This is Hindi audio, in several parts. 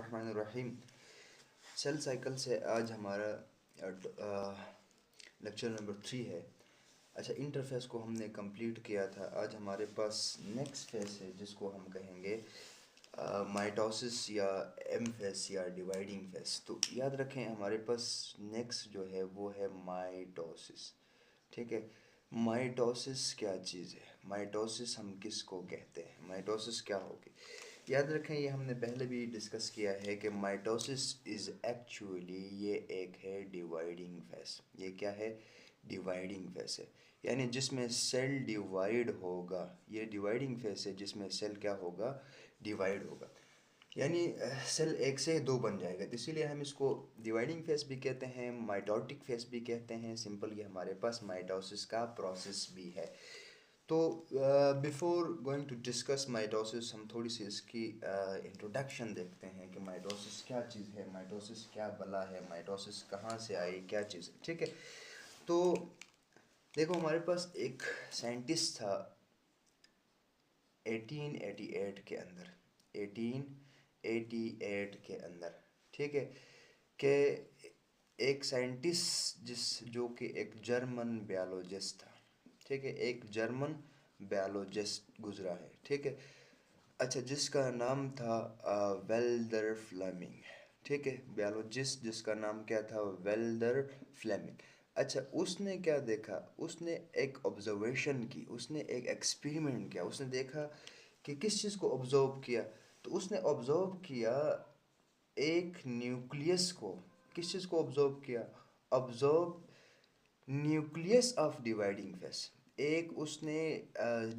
बिस्मिल्लाहिर्रहमानिर्रहीम। सेल साइकिल से आज हमारा लेक्चर नंबर 3 है। अच्छा, इंटरफेस को हमने कंप्लीट किया था। आज हमारे पास नेक्स्ट फेस है जिसको हम कहेंगे माइटोसिस या एम फेस या डिवाइडिंग फेस। तो याद रखें हमारे पास नेक्स्ट जो है वो है माइटोसिस। ठीक है, माइटोसिस क्या चीज़ है, माइटोसिस हम किसको कहते हैं, माइटोसिस क्या होगी। याद रखें ये हमने पहले भी डिस्कस किया है कि माइटोसिस इज़ एक्चुअली ये एक है डिवाइडिंग फेस। ये क्या है, डिवाइडिंग फेस है, यानी जिसमें सेल डिवाइड होगा। ये डिवाइडिंग फेस है जिसमें सेल क्या होगा, डिवाइड होगा, यानी सेल एक से दो बन जाएगा। तो इसीलिए हम इसको डिवाइडिंग फेस भी कहते हैं, माइटोटिक फेस भी कहते हैं। सिंपल ये हमारे पास माइटोसिस का प्रोसेस भी है। तो before going to discuss mitosis हम थोड़ी सी इसकी इंट्रोडक्शन देखते हैं कि माइटोसिस क्या चीज़ है, माइटोसिस क्या बला है, माइटोसिस कहाँ से आई, क्या चीज़ है। ठीक है, तो देखो हमारे पास एक साइंटिस्ट था 1888 के अंदर, 1888 के अंदर, ठीक है, कि एक साइंटिस्ट जो कि एक जर्मन बायोलॉजिस्ट था। ठीक है, एक जर्मन बायोलॉजिस्ट गुजरा है। ठीक है, अच्छा, जिसका नाम था वेल्डर फ्लेमिंग। ठीक है, बायोलॉजिस्ट जिसका नाम क्या था, वेल्डर फ्लेमिंग। अच्छा, उसने क्या देखा, उसने एक ऑब्जर्वेशन की, उसने एक एक्सपेरिमेंट किया। उसने देखा कि किस चीज़ को ऑब्जर्व किया, तो उसने ऑब्जर्व किया एक न्यूक्लियस को। किस चीज़ को ऑब्जर्व किया, observe nucleus of dividing face. एक उसने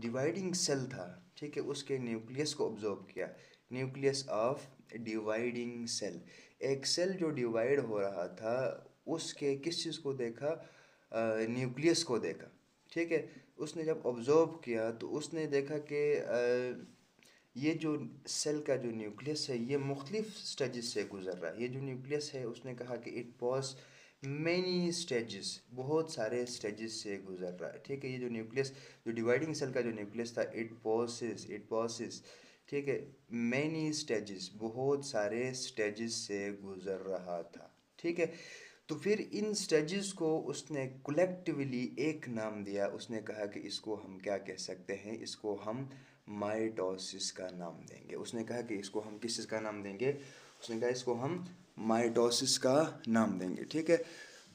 डिवाइडिंग सेल था, ठीक है, उसके न्यूक्लियस को ऑब्जर्व किया, न्यूक्लियस ऑफ डिवाइडिंग सेल। एक सेल जो डिवाइड हो रहा था उसके किस चीज़ को देखा, न्यूक्लियस को देखा। ठीक है, उसने जब ऑब्जर्व किया तो उसने देखा कि ये जो सेल का जो न्यूक्लियस है ये मुख्तलिफ स्टेजेस से गुजर रहा है। ये जो न्यूक्लियस है उसने कहा कि इट पॉज मैनी स्टेजेस, बहुत सारे स्टेजेस से गुजर रहा है। ठीक है, ये जो न्यूक्लियस, जो डिवाइडिंग सेल का जो न्यूक्लियस था, इट पॉसेस, ठीक है, मैनी स्टेजेस, बहुत सारे स्टेजेस से गुजर रहा था। ठीक है, तो फिर इन स्टेजेस को उसने कलेक्टिवली एक नाम दिया। उसने कहा कि इसको हम क्या कह सकते हैं, इसको हम माइटोसिस का नाम देंगे। उसने कहा कि इसको हम किस चीज़ का नाम देंगे, उसने कहा इसको हम माइटोसिस का नाम देंगे। ठीक है,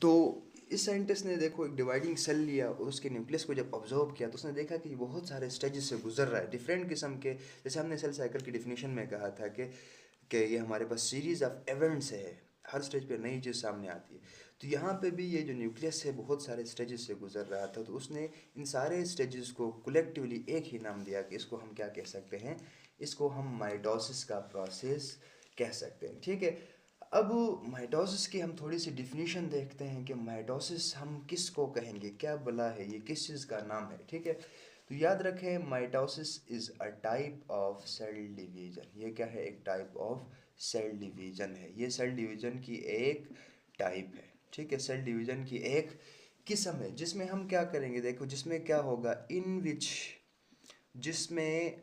तो इस साइंटिस्ट ने देखो एक डिवाइडिंग सेल लिया और उसके न्यूक्लियस को जब ऑब्जर्व किया तो उसने देखा कि ये बहुत सारे स्टेजेस से गुजर रहा है, डिफरेंट किस्म के। जैसे हमने सेल साइकिल की डिफिनीशन में कहा था कि ये हमारे पास सीरीज़ ऑफ इवेंट्स है, हर स्टेज पे नई चीज़ सामने आती है। तो यहाँ पे भी ये जो न्यूक्लियस है बहुत सारे स्टेजेस से गुजर रहा था, तो उसने इन सारे स्टेजेस को कलेक्टिवली एक ही नाम दिया कि इसको हम क्या कह सकते हैं, इसको हम माइटोसिस का प्रोसेस कह सकते हैं। ठीक है, अब माइटोसिस की हम थोड़ी सी डिफिनीशन देखते हैं कि माइटोसिस हम किसको कहेंगे, क्या बला है, ये किस चीज़ का नाम है। ठीक है, तो याद रखें mitosis is a type of cell division. ये क्या है, एक टाइप ऑफ सेल डिवीजन है। ये सेल डिवीजन की एक टाइप है। ठीक है, सेल डिवीजन की एक किस्म है जिसमें हम क्या करेंगे, देखो जिसमें क्या होगा, इन विच, जिसमें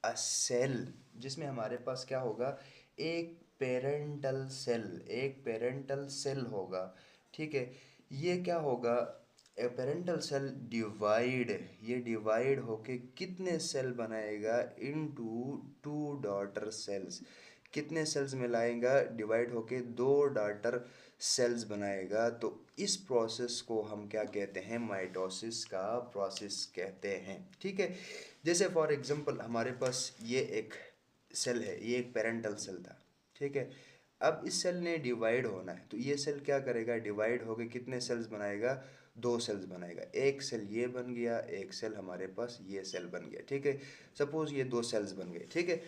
अ सेल, जिसमें हमारे पास क्या होगा, एक पेरेंटल सेल, एक पेरेंटल सेल होगा। ठीक है, ये क्या होगा, पेरेंटल सेल डिवाइड, ये डिवाइड होके कितने सेल बनाएगा, इनटू टू डॉटर सेल्स। कितने सेल्स में लाएगा, डिवाइड होके दो डॉटर सेल्स बनाएगा। तो इस प्रोसेस को हम क्या कहते हैं, माइटोसिस का प्रोसेस कहते हैं। ठीक है, जैसे फॉर एग्जांपल हमारे पास ये एक सेल है, ये एक पेरेंटल सेल था। ठीक है, अब इस सेल ने डिवाइड होना है तो ये सेल क्या करेगा, डिवाइड होकर कितने सेल्स बनाएगा, दो सेल्स बनाएगा। एक सेल ये बन गया, एक सेल हमारे पास ये सेल बन गया। ठीक है, सपोज ये दो सेल्स बन गए। ठीक है,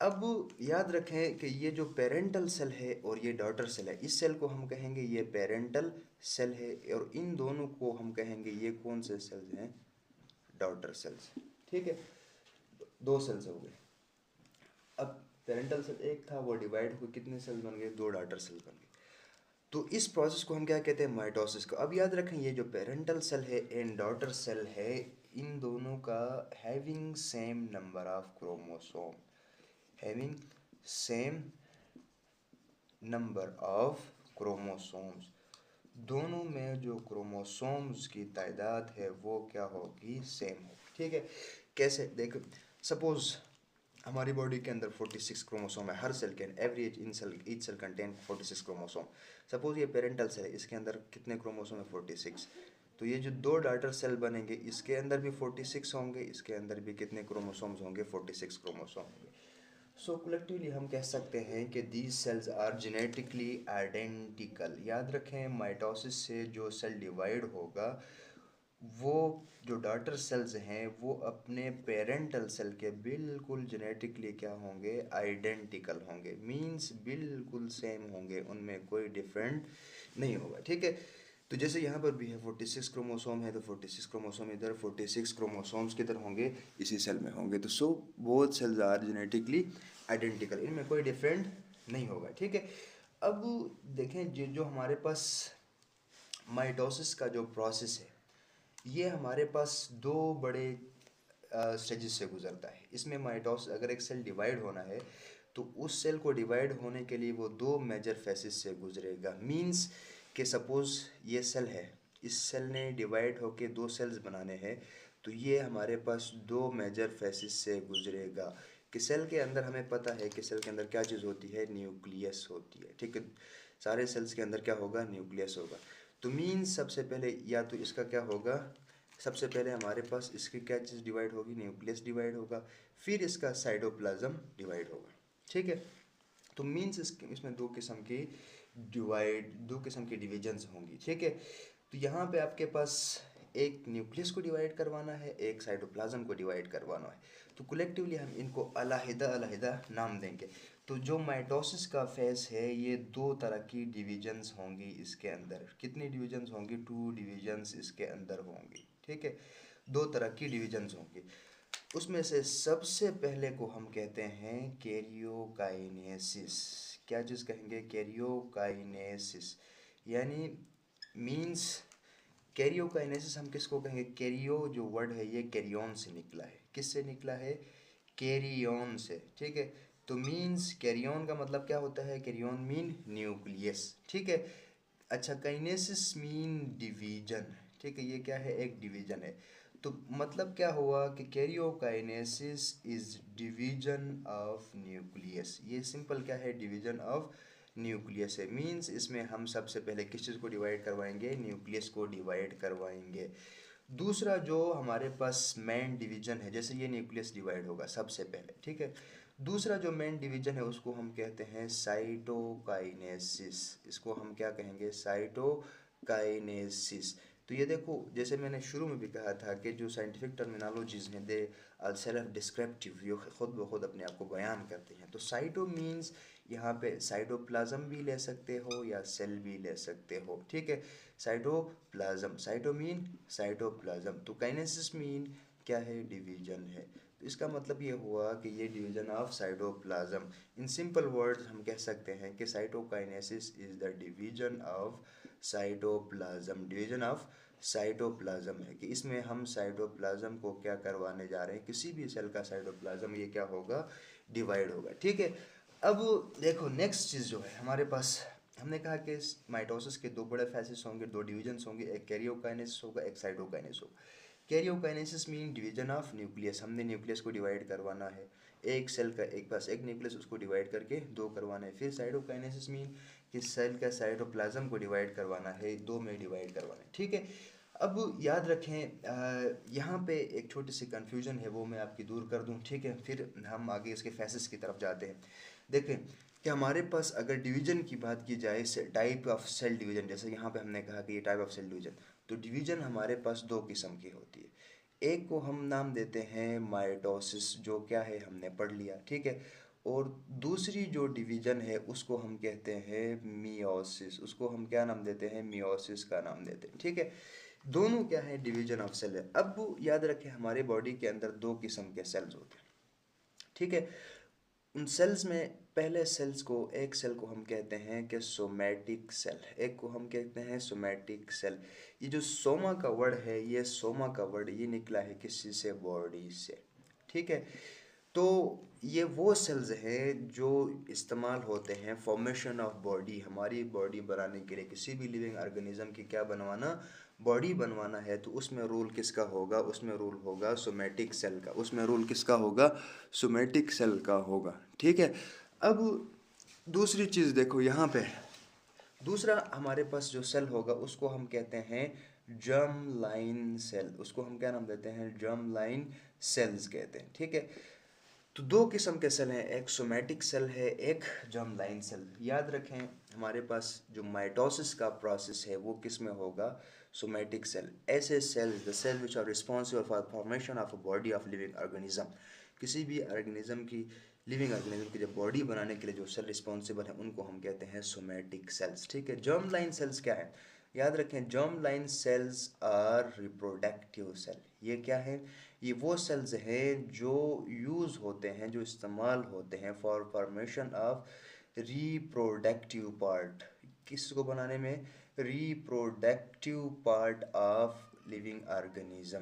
अब याद रखें कि ये जो पेरेंटल सेल है और ये डॉटर सेल है, इस सेल को हम कहेंगे ये पेरेंटल सेल है, और इन दोनों को हम कहेंगे ये कौन से सेल्स हैं, डॉटर सेल्स। ठीक है, दो सेल्स हो गए। अब पेरेंटल सेल एक था, वो डिवाइड हुए, कितने सेल बन गए, दो डॉटर सेल बन गए। तो इस प्रोसेस को हम क्या कहते हैं, माइटोसिस को। अब याद रखें ये जो पेरेंटल सेल है एंड डॉटर सेल है, इन दोनों का having same number of chromosome, having same number of chromosomes, दोनों में जो क्रोमोसोम्स की तादाद है वो क्या होगी, सेम होगी। ठीक है, कैसे देखो, सपोज हमारी बॉडी के अंदर 46 क्रोमोसोम है, हर सेल के every each cell contain 46 chromosome. Suppose ये पेरेंटल सेल है, इसके अंदर कितने क्रोमोसोम है, 46। तो ये जो दो डॉटर सेल बनेंगे इसके अंदर भी 46 होंगे, इसके अंदर भी कितने क्रोमोसोम्स होंगे, 46 क्रोमोसोम होंगे। सो कलेक्टिवली हम कह सकते हैं कि these cells are genetically identical. याद रखें, माइटोसिस से जो सेल डिवाइड होगा वो जो डॉटर सेल्स हैं वो अपने पेरेंटल सेल के बिल्कुल जेनेटिकली क्या होंगे, आइडेंटिकल होंगे, मींस बिल्कुल सेम होंगे, उनमें कोई डिफरेंट नहीं होगा। ठीक है, तो जैसे यहाँ पर भी है 46 क्रोमोसोम है, तो 46 क्रोमोसोम इधर, 46 क्रोमोसोम्स किधर होंगे, इसी सेल में होंगे। तो so both cells are genetically identical, इनमें कोई डिफरेंट नहीं होगा। ठीक है, अब देखें जो हमारे पास माइटोसिस का जो प्रोसेस है ये हमारे पास दो बड़े स्टेजेस से गुजरता है। इसमें माइटोसिस, अगर एक सेल डिवाइड होना है तो उस सेल को डिवाइड होने के लिए वो दो मेजर फेसेस से गुजरेगा। मींस कि सपोज ये सेल है, इस सेल ने डिवाइड होके दो सेल्स बनाने हैं, तो ये हमारे पास दो मेजर फेसेस से गुजरेगा। कि सेल के अंदर हमें पता है कि सेल के अंदर क्या चीज़ होती है, न्यूक्लियस होती है। ठीक है, सारे सेल्स के अंदर क्या होगा, न्यूक्लियस होगा। तो मीन्स सबसे पहले या तो इसका क्या होगा, सबसे पहले हमारे पास इसकी क्या चीज़ डिवाइड होगी, न्यूक्लियस डिवाइड होगा, फिर इसका साइटोप्लाज्म डिवाइड होगा। ठीक है, तो मीन्स इसमें दो किस्म की डिविजन्स होंगी। ठीक है, तो यहाँ पे आपके पास एक न्यूक्लियस को डिवाइड करवाना है, एक साइटोप्लाज्म को डिवाइड करवाना है। तो कलेक्टिवली हम इनको अलहदा अलहदा नाम देंगे। तो जो माइटोसिस का फेस है ये दो तरह की डिविजन्स होंगी इसके अंदर। कितनी डिविजन्स होंगी, 2 डिविजन्स इसके अंदर होंगी। ठीक है, दो तरह की डिविजन्स होंगी। उसमें से सबसे पहले को हम कहते हैं कैरियोकाइनेसिस। क्या चीज़ कहेंगे, कैरियोकाइनेसिस, यानी मीन्स कैरियोकाइनेसिस हम किसको कहेंगे, कैरियो जो वर्ड है ये कैरियोन से निकला है। किससे निकला है, कैरियोन से। ठीक है, तो मीन्स कैरियोन का मतलब क्या होता है, कैरियोन मीन न्यूक्लियस। ठीक है, अच्छा, काइनेसिस मीन डिवीजन। ठीक है, ये क्या है, एक डिवीजन है। तो मतलब क्या हुआ कि karyokinesis is division of nucleus. ये सिंपल क्या है, डिवीजन ऑफ न्यूक्लियस है। मींस इसमें हम सबसे पहले किस चीज़ को डिवाइड करवाएंगे, न्यूक्लियस को डिवाइड करवाएंगे। दूसरा जो हमारे पास मेन डिवीजन है, जैसे ये न्यूक्लियस डिवाइड होगा सबसे पहले। ठीक है, दूसरा जो मेन डिवीजन है उसको हम कहते हैं साइटोकाइनेसिस। इसको हम क्या कहेंगे, साइटोकाइनेसिस। तो ये देखो, जैसे मैंने शुरू में भी कहा था कि जो साइंटिफिक टर्मिनोलॉजीज़ हैं दे आर सेल्फ डिस्क्रिप्टिव, ये खुद ब खुद अपने आप को बयान करते हैं। तो साइटो मीन्स यहाँ पे साइटोप्लाज्म भी ले सकते हो या सेल भी ले सकते हो। ठीक है, साइटोप्लाज्म, साइटो मीन साइटोप्लाज्म, तो काइनेसिस मीन क्या है, डिवीजन है। तो इसका मतलब ये हुआ कि ये division of cytoplasm. In simple words हम कह सकते हैं कि cytokinesis is the division of cytoplasm. Division of cytoplasm है कि इसमें हम साइटोप्लाज्म को क्या करवाने जा रहे हैं, किसी भी सेल का साइटोप्लाज्म ये क्या होगा, डिवाइड होगा। ठीक है, अब देखो नेक्स्ट चीज़ जो है हमारे पास, हमने कहा कि माइटोसिस के दो बड़े फेसेस होंगे, दो डिविजन्स होंगे, एक कैरियोकाइनेसिस होगा, एक साइटोकाइनेसिस होगा। Karyokinesis mean division of nucleus, हमने न्यूक्लियस को डिवाइड करवाना है, एक सेल का एक पास एक न्यूक्लियस, उसको डिवाइड करके दो करवाना है। फिर साइटोकाइनेसिस मीन कि सेल का साइटोप्लाज्म को डिवाइड करवाना है, दो में डिवाइड करवाना है। ठीक है, अब याद रखें यहाँ पे एक छोटी सी कन्फ्यूजन है, वो मैं आपकी दूर कर दूँ। ठीक है, फिर हम आगे इसके फेसेस की तरफ जाते हैं। देखें कि हमारे पास अगर डिवीजन की बात की जाए, टाइप ऑफ सेल डिवीजन, जैसे यहाँ पे हमने कहा कि ये टाइप ऑफ सेल डिवीजन, तो डिवीजन हमारे पास दो किस्म की होती है। एक को हम नाम देते हैं माइटोसिस, जो क्या है हमने पढ़ लिया। ठीक है, और दूसरी जो डिवीजन है उसको हम कहते हैं मियोसिस, उसको हम क्या नाम देते हैं, मियोसिस का नाम देते हैं। ठीक है, दोनों क्या है, डिवीजन ऑफ सेल है। अब याद रखें हमारे बॉडी के अंदर दो किस्म के सेल्स होते हैं। ठीक है, उन सेल्स में पहले सेल्स को, एक सेल को हम कहते हैं कि सोमैटिक सेल, एक को हम कहते हैं सोमैटिक सेल। ये जो सोमा का वर्ड है, ये सोमा का वर्ड ये निकला है किसी से, बॉडी से। ठीक है, तो ये वो सेल्स हैं जो इस्तेमाल होते हैं फॉर्मेशन ऑफ बॉडी, हमारी बॉडी बनाने के लिए। किसी भी लिविंग ऑर्गेनिज्म की क्या बनवाना, बॉडी बनवाना है, तो उसमें रोल किसका होगा, उसमें रोल होगा सोमेटिक सेल का, उसमें रोल किसका होगा, सोमेटिक सेल का होगा। ठीक है। अब दूसरी चीज़ देखो यहाँ पे, दूसरा हमारे पास जो सेल होगा उसको हम कहते हैं जर्म लाइन सेल। उसको हम क्या नाम देते हैं, जर्म लाइन सेल्स कहते हैं। ठीक है। तो दो किस्म के सेल हैं, एक सोमेटिक सेल है, एक जर्म लाइन सेल। याद रखें हमारे पास जो माइटोसिस का प्रोसेस है वो किस में होगा, सोमेटिक सेल। ऐसे cells, the cell which are responsible for formation of a body of living organism, किसी भी ऑर्गेनिज्म की, लिविंग ऑर्गेनिज्म की जो बॉडी बनाने के लिए जो सेल रिस्पॉन्सिबल है उनको हम कहते हैं सोमेटिक सेल्स। ठीक है। जर्म लाइन सेल्स क्या है, याद रखें germ line cells are reproductive cell. ये क्या है, ये वो सेल्स हैं जो यूज़ होते हैं, जो इस्तेमाल होते हैं for formation of reproductive part, किसको बनाने में, reproductive part of living organism,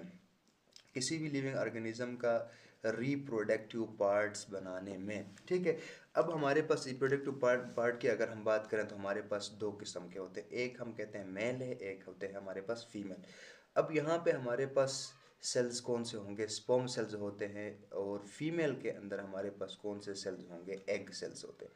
किसी भी लिविंग ऑर्गेनिज्म का रिप्रोडक्टिव पार्ट्स बनाने में। ठीक है। अब हमारे पास रिप्रोडक्टिव पार्ट की अगर हम बात करें तो हमारे पास दो किस्म के होते हैं, एक हम कहते हैं मेल है, एक होते हैं हमारे पास फीमेल। अब यहाँ पे हमारे पास सेल्स कौन से होंगे, स्पर्म सेल्स होते हैं, और फीमेल के अंदर हमारे पास कौन से सेल्स होंगे, एग सेल्स होते हैं।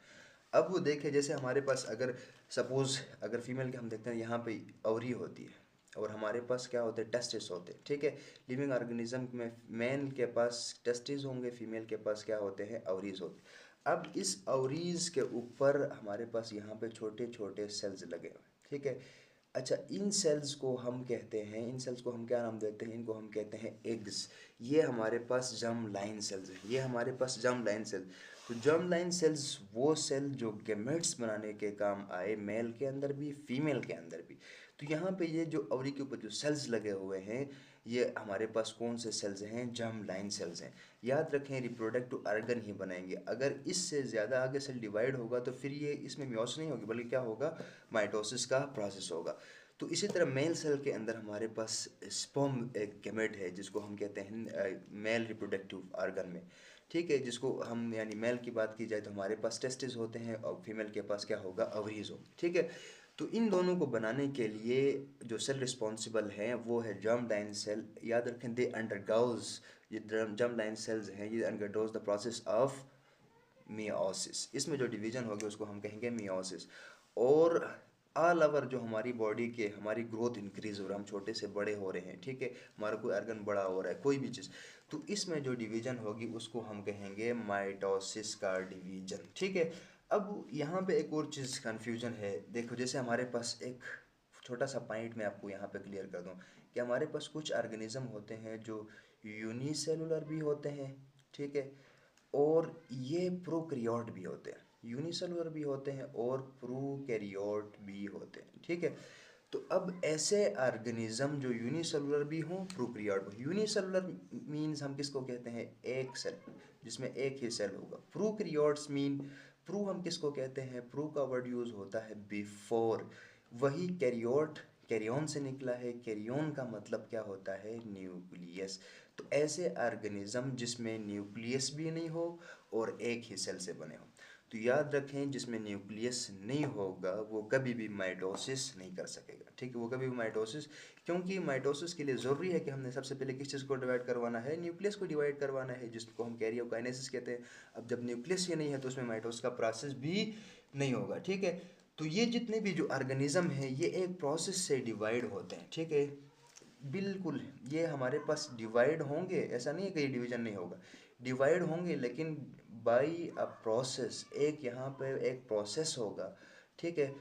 अब वो देखें जैसे हमारे पास अगर सपोज अगर फीमेल के हम देखते हैं यहाँ पे ओवरी होती है और हमारे पास क्या होते हैं, टेस्टिस होते हैं। ठीक है। लिविंग ऑर्गेनिज्म में मेल के पास टेस्टिस होंगे, फीमेल के पास क्या होते हैं, ओवरीज होते हैं। अब इस ओवरीज के ऊपर हमारे पास यहाँ पे छोटे छोटे सेल्स लगे हुए हैं। ठीक है। अच्छा, इन सेल्स को हम कहते हैं, इन सेल्स को हम क्या नाम देते हैं, इनको हम कहते हैं एग्स। ये हमारे पास जर्म लाइन सेल्स है, ये हमारे पास जर्म लाइन सेल। तो जर्म लाइन सेल्स वो सेल जो गेमेट्स बनाने के काम आए, मेल के अंदर भी फीमेल के अंदर भी। तो यहाँ पे ये जो ओवरी के ऊपर जो सेल्स लगे हुए हैं, ये हमारे पास कौन से सेल्स हैं, जर्म लाइन सेल्स हैं। याद रखें रिप्रोडक्टिव ऑर्गन ही बनाएंगे, अगर इससे ज़्यादा आगे सेल डिवाइड होगा तो फिर ये इसमें मियोसिस नहीं होगी बल्कि क्या होगा, माइटोसिस का प्रोसेस होगा। तो इसी तरह मेल सेल के अंदर हमारे पास स्पर्म एक गैमेट है जिसको हम कहते हैं मेल रिप्रोडक्टिव ऑर्गन में। ठीक है। जिसको हम यानी मेल की बात की जाए तो हमारे पास टेस्टिस होते हैं और फीमेल के पास क्या होगा, ओवरीज हो। ठीक है। तो इन दोनों को बनाने के लिए जो सेल रिस्पॉन्सिबल हैं वो है जर्म लाइन सेल। याद रखें दे अंडरगोज, ये जर्म लाइन सेल्स हैं, ये undergoes the process of meiosis. इसमें जो डिवीजन होगी उसको हम कहेंगे मियोसिस। और ऑल ओवर जो हमारी बॉडी के, हमारी ग्रोथ इंक्रीज हो रहा है, हम छोटे से बड़े हो रहे हैं। ठीक है। हमारा कोई ऑर्गन बड़ा हो रहा है, कोई भी चीज़, तो इसमें जो डिवीजन होगी उसको हम कहेंगे माइटोसिस का डिवीजन। ठीक है। अब यहाँ पे एक और चीज़ कन्फ्यूजन है, देखो जैसे हमारे पास एक छोटा सा पॉइंट मैं आपको यहाँ पे क्लियर कर दूँ कि हमारे पास कुछ ऑर्गेनिज्म होते हैं जो यूनिसेलुलर भी होते हैं। ठीक है। और ये प्रोकैरियोट भी होते हैं, यूनिसेलुलर भी होते हैं और प्रोकैरियोट भी होते हैं। ठीक है। तो अब ऐसे ऑर्गेनिज्म जो यूनिसेलुलर भी हों, प्रोकैरियोट भी। यूनिसेलुलर मीन्स हम किसको कहते हैं, एक सेल जिसमें एक ही सेल होगा। प्रोकैरियोट्स मीन, प्रू हम किसको कहते हैं, प्रू का वर्ड यूज़ होता है बिफोर। वही कैरियोट कैरियन से निकला है, कैरियन का मतलब क्या होता है, न्यूक्लियस। तो ऐसे ऑर्गेनिज्म जिसमें न्यूक्लियस भी नहीं हो और एक ही सेल से बने हो। तो याद रखें जिसमें न्यूक्लियस नहीं होगा वो कभी भी माइटोसिस नहीं कर सकेगा। ठीक है। वो कभी भी माइटोसिस, क्योंकि माइटोसिस के लिए ज़रूरी है कि हमने सबसे पहले किस चीज़ को डिवाइड करवाना है, न्यूक्लियस को डिवाइड करवाना है, जिसको हम कैरियोकाइनेसिस कहते हैं। अब जब न्यूक्लियस ही नहीं है तो उसमें माइटोसिस का प्रोसेस भी नहीं होगा। ठीक है। तो ये जितने भी जो ऑर्गेनिज्म हैं ये एक प्रोसेस से डिवाइड होते हैं। ठीक है। बिल्कुल, ये हमारे पास डिवाइड होंगे, ऐसा नहीं है कि डिवीजन नहीं होगा, डिवाइड होंगे लेकिन बाई अ प्रोसेस, एक यहाँ पे एक प्रोसेस होगा। ठीक है।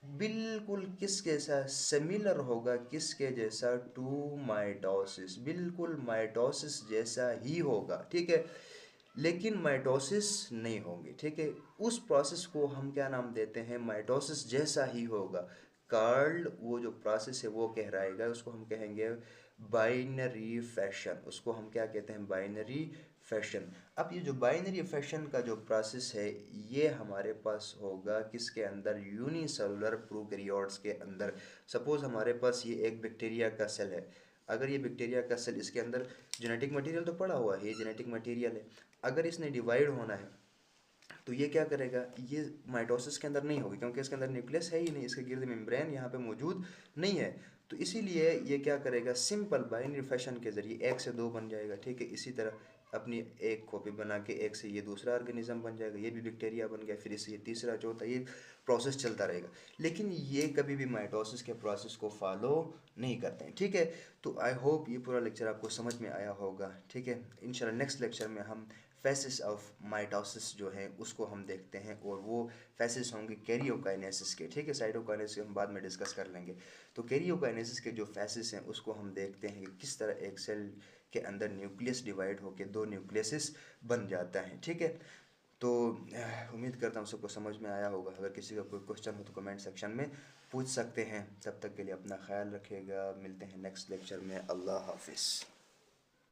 बिल्कुल किसके जैसा, सिमिलर होगा किसके जैसा, टू माइटोसिस, बिल्कुल माइटोसिस जैसा ही होगा। ठीक है। लेकिन माइटोसिस नहीं होंगे। ठीक है। उस प्रोसेस को हम क्या नाम देते हैं, माइटोसिस जैसा ही होगा। कार्ल वो जो प्रोसेस है वो कह रहेगा, उसको हम कहेंगे बाइनरी फैशन। उसको हम क्या कहते हैं, बाइनरी फैशन। अब ये जो बाइनरी फैशन का जो प्रोसेस है ये हमारे पास होगा किसके अंदर, यूनिसेलुलर प्रोकैरियोट्स के अंदर। सपोज हमारे पास ये एक बैक्टीरिया का सेल है, अगर ये बैक्टीरिया का सेल, इसके अंदर जेनेटिक मटेरियल तो पड़ा हुआ है, ये जेनेटिक मटेरियल है। अगर इसने डिवाइड होना है तो ये क्या करेगा, ये माइटोसिस के अंदर नहीं होगी क्योंकि इसके अंदर न्यूक्लियस है ही नहीं, इसके गिर्द मेम्ब्रेन यहाँ पे मौजूद नहीं है। तो इसीलिए ये क्या करेगा, सिंपल बाइनरी फैशन के ज़रिए एक से दो बन जाएगा, ठीक है। इसी तरह अपनी एक कॉपी बना के एक से ये दूसरा ऑर्गेनिज्म बन जाएगा, ये भी बैक्टीरिया बन गया, फिर इससे ये तीसरा चौथा, ये प्रोसेस चलता रहेगा। लेकिन ये कभी भी माइटोसिस के प्रोसेस को फॉलो नहीं करते हैं, ठीक है। तो आई होप ये पूरा लेक्चर आपको समझ में आया होगा, ठीक है। इंशाल्लाह नेक्स्ट लेक्चर में हम फेसिस ऑफ माइटोसिस जो है उसको हम देखते हैं, और वो फेसिस होंगे कैरियोकाइनेसिस के, ठीक है। साइटोकाइनेसिस हम बाद में डिस्कस कर लेंगे। तो कैरियोकाइनेसिस के जो फेसिस हैं उसको हम देखते हैं कि किस तरह एक सेल के अंदर न्यूक्लियस डिवाइड होकर दो न्यूक्लियसिस बन जाता है, ठीक है। तो उम्मीद करता हूँ सबको समझ में आया होगा। अगर किसी का कोई क्वेश्चन हो तो कमेंट सेक्शन में पूछ सकते हैं। तब तक के लिए अपना ख्याल रखिएगा, मिलते हैं नेक्स्ट लेक्चर में। अल्लाह हाफिज़।